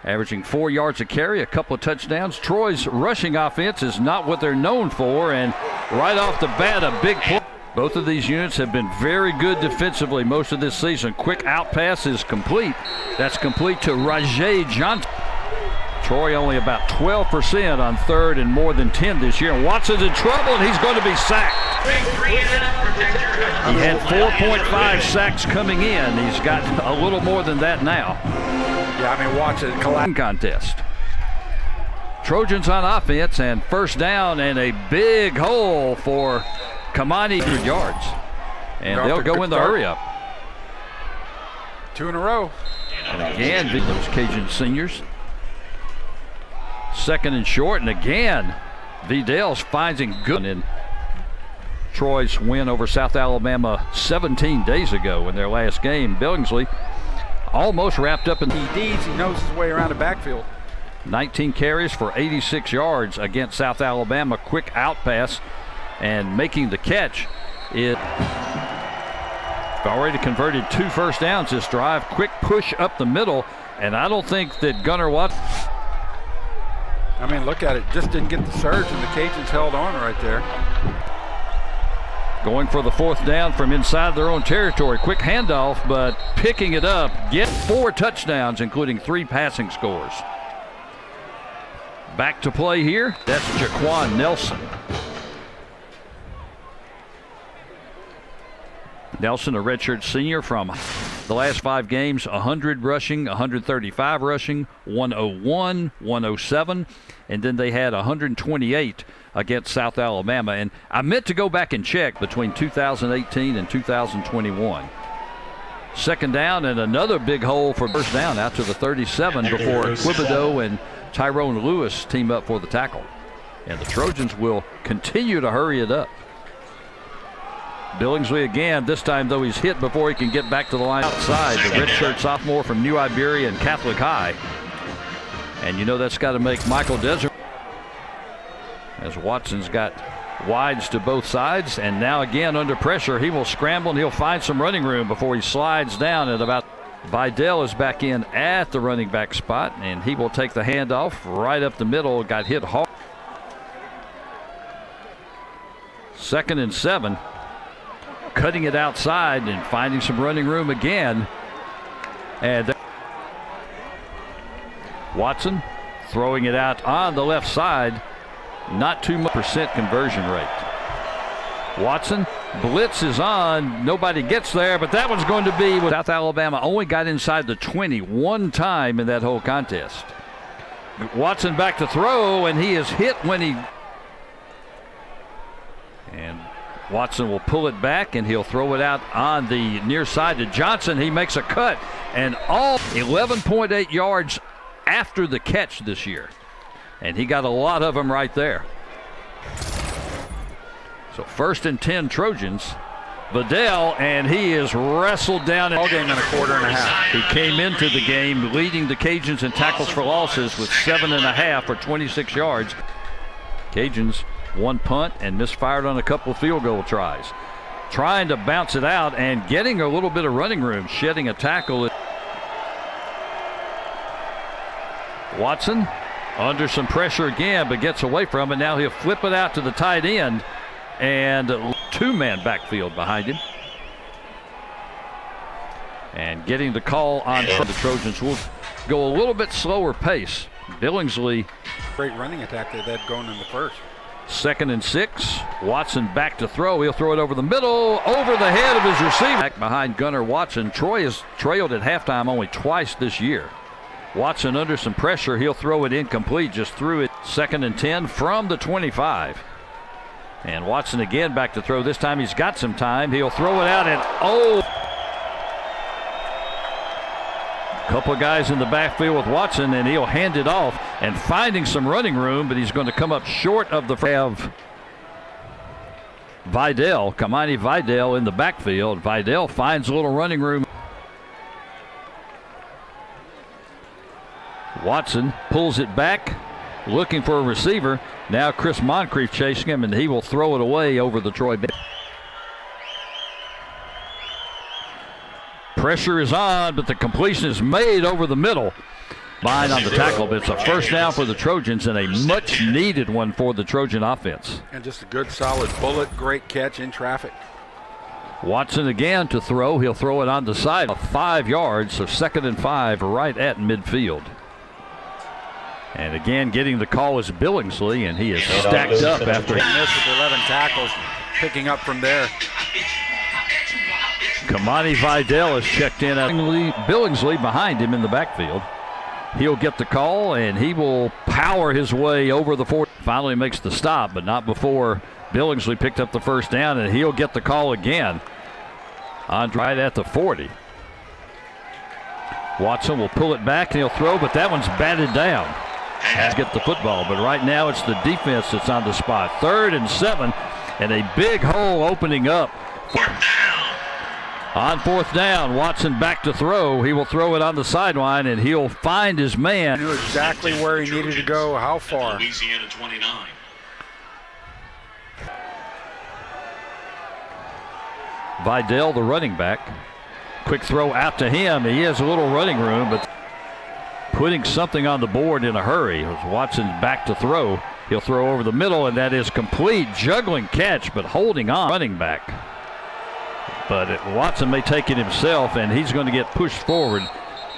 averaging 4 yards a carry, a couple of touchdowns. Troy's rushing offense is not what they're known for, and right off the bat, a big play. Both of these units have been very good defensively most of this season. Quick out pass is complete. That's complete to Rajay Johnson. Troy only about 12% on third and more than 10 this year. Watson's in trouble, and he's going to be sacked. He had 4.5 sacks coming in. He's got a little more than that now. Yeah, I mean, Watson collapsed. Contest. Trojans on offense, and first down and a big hole for Kamani, 100 yards. And they'll go in the hurry up. 2 in a row. And again, those Cajun seniors. Second and short, and again, Vidal's finding good in Troy's win over South Alabama 17 days ago in their last game. Billingsley almost wrapped up in TDs. He knows his way around the backfield. 19 carries for 86 yards against South Alabama. Quick out pass and making the catch. It already converted 2 first downs this drive. Quick push up the middle, and I don't think that Gunnar Watson. I mean, look at it. Just didn't get the surge, and the Cajuns held on right there. Going for the 4th down from inside their own territory. Quick handoff, but picking it up. Get 4 touchdowns, including 3 passing scores. Back to play here. That's Jaquan Nelson. Nelson, a redshirt senior from the last 5 games, 100 rushing, 135 rushing, 101, 107, and then they had 128 against South Alabama. And I meant to go back and check between 2018 and 2021. Second down and another big hole for first down out to the 37 before Quibido and Tyrone Lewis team up for the tackle. And the Trojans will continue to hurry it up. Billingsley again, this time though he's hit before he can get back to the line outside. The redshirt sophomore from New Iberia and Catholic High. And you know that's got to make Michael Desert. As Watson's got wides to both sides, and now again under pressure, he will scramble and he'll find some running room before he slides down at about. Vidal is back in at the running back spot, and he will take the handoff right up the middle. Got hit hard. 2nd and 7. Cutting it outside and finding some running room again. And Watson throwing it out on the left side. Not too much % conversion rate. Watson, blitz is on. Nobody gets there, but that one's going to be with South Alabama. Only got inside the 20 one time in that whole contest. Watson back to throw, and he is hit when he. And Watson will pull it back, and he'll throw it out on the near side to Johnson. He makes a cut, and all 11.8 yards after the catch this year. And he got a lot of them right there. So 1st and 10 Trojans. Vidal, and he is wrestled down. All game in a quarter and a half. He came into the game leading the Cajuns in tackles for losses with 7.5 for 26 yards. Cajuns 1 punt and misfired on a couple of field goal tries. Trying to bounce it out and getting a little bit of running room, shedding a tackle. Watson under some pressure again, but gets away from it. Now he'll flip it out to the tight end, and 2-man backfield behind him. And getting the call on the Trojans will go a little bit slower pace. Billingsley. Great running attack they had going in the first. 2nd and 6. Watson back to throw. He'll throw it over the middle, over the head of his receiver. Back behind Gunnar Watson. Troy has trailed at halftime only twice this year. Watson under some pressure. He'll throw it incomplete. Just threw it. 2nd and 10 from the 25. And Watson again back to throw. This time he's got some time. He'll throw it out, and couple of guys in the backfield with Watson, and he'll hand it off and finding some running room, but he's going to come up short of the have Vidal, Kamani Vidal in the backfield. Vidal finds a little running room. Watson pulls it back, looking for a receiver. Now Chris Moncrief chasing him, and he will throw it away over the Troy bench. Pressure is on, but the completion is made over the middle. Fine on the tackle, but it's a first down for the Trojans and a much-needed one for the Trojan offense. And just a good, solid bullet. Great catch in traffic. Watson again to throw. He'll throw it on the side. 5 yards, so 2nd and 5 right at midfield. And again, getting the call is Billingsley, and he is stacked up after he missed with 11 tackles, picking up from there. Kamani Vidal is checked in. Billingsley behind him in the backfield. He'll get the call, and he will power his way over the 40. Finally makes the stop, but not before Billingsley picked up the first down, and he'll get the call again. On right at the 40. Watson will pull it back, and he'll throw, but that one's batted down. To get the football, but right now it's the defense that's on the spot. 3rd and 7, and a big hole opening up. On 4th down, Watson back to throw. He will throw it on the sideline, and he'll find his man. He knew exactly where he needed to go, how far. Louisiana-29. Vidal, the running back. Quick throw out to him. He has a little running room, but putting something on the board in a hurry. As Watson's back to throw, he'll throw over the middle, and that is complete. Juggling catch, but holding on. Running back. But Watson may take it himself, and he's going to get pushed forward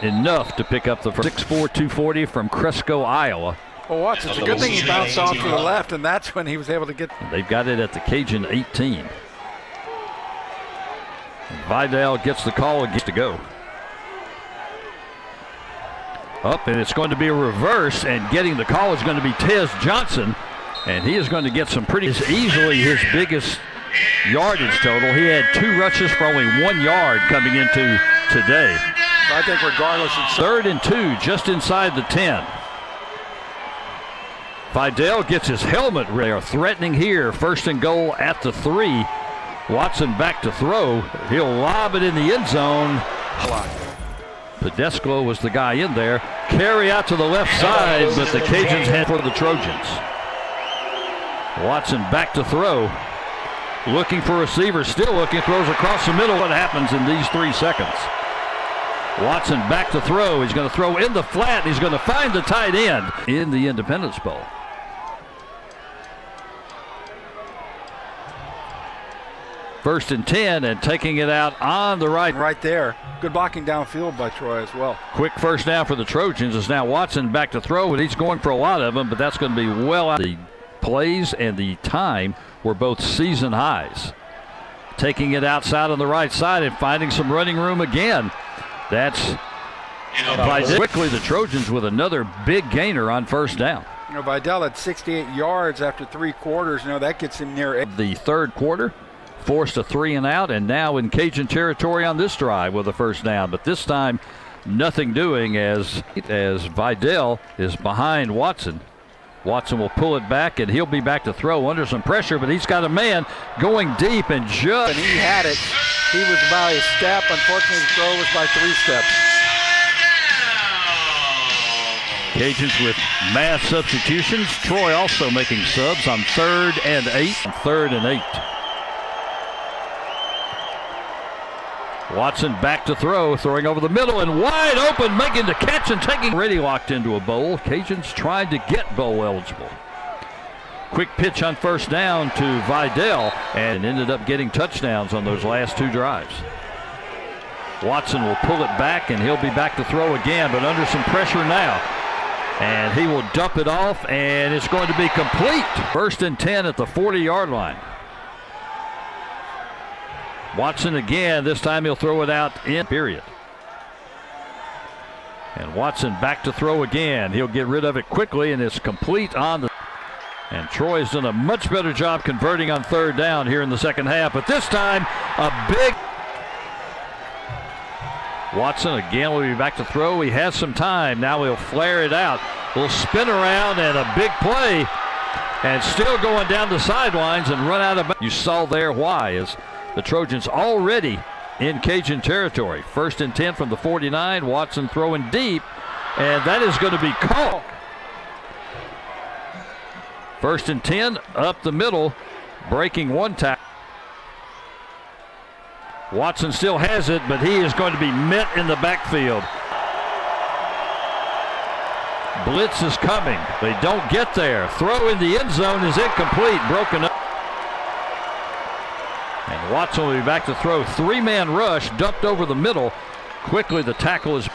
enough to pick up the first. 6'4", 240 from Cresco, Iowa. Well, Watson, it's a good thing he bounced off to the left, and that's when he was able to get. They've got it at the Cajun 18. Vidal gets the call and gets to go. Up, and it's going to be a reverse, and getting the call is going to be Tez Johnson, and he is going to get some pretty easily his biggest yardage total. He had 2 rushes for only 1 yard coming into today. I think regardless, it's 3rd and 2, just inside the 10. Vidal gets his helmet. They are threatening here. 1st and goal at the 3. Watson back to throw. He'll lob it in the end zone. Pedesco was the guy in there. Carry out to the left side, but the Cajuns head for the Trojans. Watson back to throw. Looking for receiver, still looking, throws across the middle. What happens in these 3 seconds? Watson back to throw. He's going to throw in the flat. He's going to find the tight end in the Independence Bowl. First and 10, and taking it out on the right. Right there. Good blocking downfield by Troy as well. Quick first down for the Trojans is now Watson back to throw, and he's going for a lot of them, but that's going to be well out. The plays and the time were both season highs. Taking it outside on the right side and finding some running room again. That's quickly the Trojans with another big gainer on first down. You know, Vidal had 68 yards after 3 quarters. You know, that gets him near 8. The 3rd quarter. Forced a 3 and out, and now in Cajun territory on this drive with a first down. But this time, nothing doing as Vidal is behind Watson. Watson will pull it back, and he'll be back to throw under some pressure, but he's got a man going deep and just. And he had it. He was by a step. Unfortunately, the throw was by 3 steps. Cajuns with mass substitutions. Troy also making subs on 3rd and 8. 3rd and 8. Watson back to throw, throwing over the middle and wide open, making the catch and taking. Already locked into a bowl. Cajuns tried to get bowl eligible. Quick pitch on first down to Vidal, and ended up getting touchdowns on those last 2 drives. Watson will pull it back, and he'll be back to throw again, but under some pressure now. And he will dump it off, and it's going to be complete. 1st and 10 at the 40-yard line. Watson again. This time he'll throw it out in period. And Watson back to throw again. He'll get rid of it quickly, and it's complete on the. And Troy's done a much better job converting on 3rd down here in the second half. But this time, a big. Watson again will be back to throw. He has some time. Now he'll flare it out. We'll spin around, and a big play. And still going down the sidelines and run out of. You saw there why is. The Trojans already in Cajun territory. 1st and 10 from the 49. Watson throwing deep, and that is going to be caught. 1st and 10 up the middle, breaking 1 tackle. Watson still has it, but he is going to be met in the backfield. Blitz is coming. They don't get there. Throw in the end zone is incomplete. Broken up. And Watson will be back to throw. Three-man rush, dumped over the middle. Quickly, the tackle is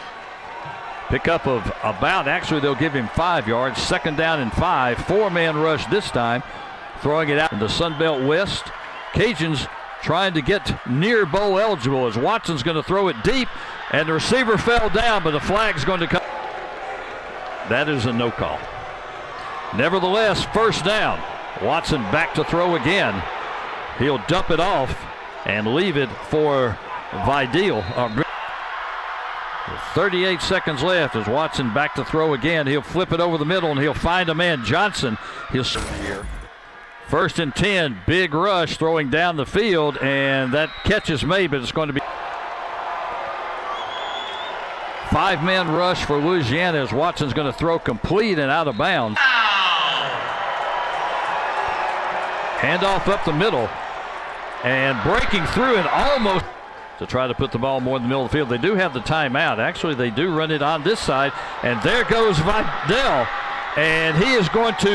pickup of about, actually they'll give him 5 yards. Second down and 5. Four-man rush this time. Throwing it out in the Sun Belt West. Cajuns trying to get near bowl eligible as Watson's going to throw it deep. And the receiver fell down, but the flag's going to come. That is a no call. Nevertheless, first down. Watson back to throw again. He'll dump it off and leave it for Vidal. 38 seconds left as Watson back to throw again. He'll flip it over the middle and he'll find a man, Johnson. He'll first and 10, big rush throwing down the field, and that catch is made, but it's going to be five-man rush for Louisiana as Watson's going to throw complete and out of bounds. Handoff up the middle and breaking through and almost to try to put the ball more in the middle of the field. They do have the timeout. Actually, they do run it on this side, and there goes Vidal, and he is going to